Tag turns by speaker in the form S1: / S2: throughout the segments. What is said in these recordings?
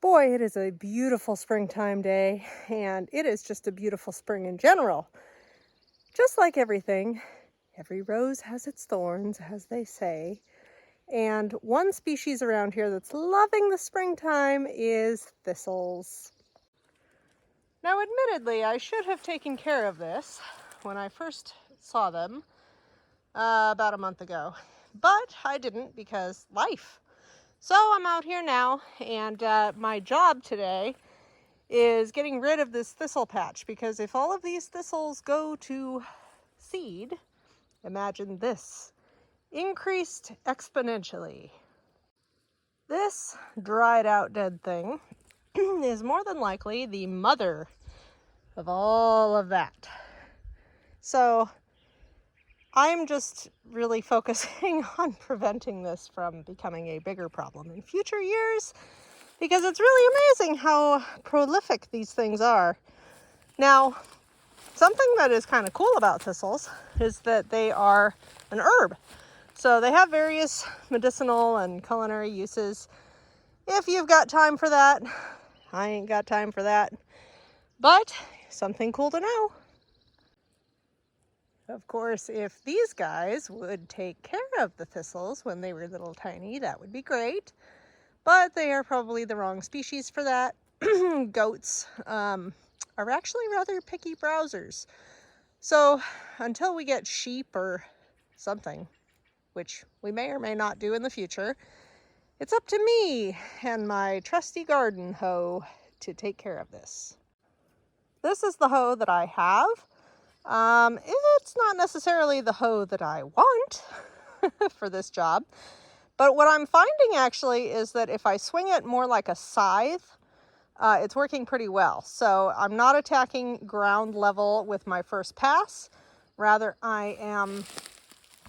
S1: Boy, it is a beautiful springtime day, and it is just a beautiful spring in general. Just like everything, every rose has its thorns, as they say. And one species around here that's loving the springtime is thistles. Now, admittedly, I should have taken care of this when I first saw them about a month ago, but I didn't because life. So I'm out here now, and my job today is getting rid of this thistle patch, because if all of these thistles go to seed, imagine this, increased exponentially. This dried out dead thing is more than likely the mother of all of that. So I'm just really focusing on preventing this from becoming a bigger problem in future years, because it's really amazing how prolific these things are. Now, something that is kind of cool about thistles is that they are an herb. So they have various medicinal and culinary uses. If you've got time for that, I ain't got time for that. But something cool to know. Of course, if these guys would take care of the thistles when they were little tiny, that would be great. But they are probably the wrong species for that. Goats are actually rather picky browsers. So until we get sheep or something, which we may or may not do in the future, it's up to me and my trusty garden hoe to take care of this. This is the hoe that I have. It's not necessarily the hoe that I want for this job, but what I'm finding actually is that if I swing it more like a scythe, it's working pretty well. So I'm not attacking ground level with my first pass. Rather, I am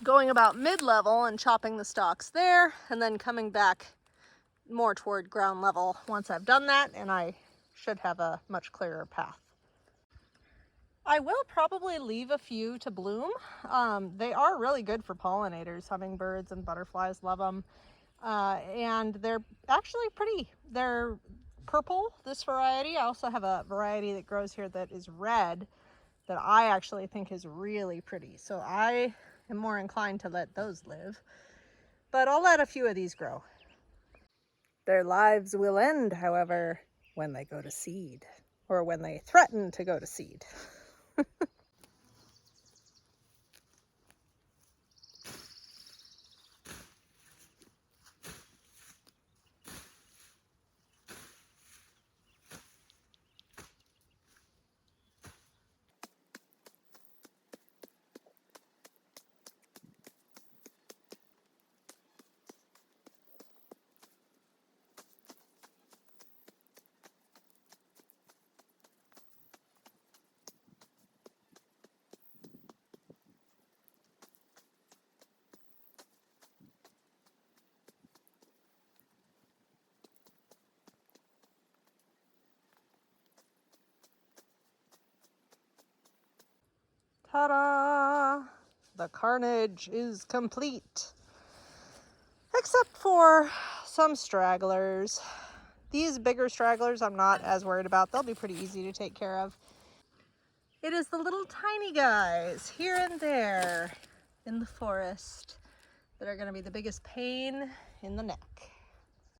S1: going about mid-level and chopping the stalks there, and then coming back more toward ground level once I've done that, and I should have a much clearer path. I will probably leave a few to bloom. They are really good for pollinators. Hummingbirds and butterflies love them. And they're actually pretty. They're purple, this variety. I also have a variety that grows here that is red that I actually think is really pretty. So I am more inclined to let those live. But I'll let a few of these grow. Their lives will end, however, when they go to seed, or when they threaten to go to seed. Ta-da! The carnage is complete. Except for some stragglers. These bigger stragglers I'm not as worried about. They'll be pretty easy to take care of. It is the little tiny guys here and there in the forest that are going to be the biggest pain in the neck.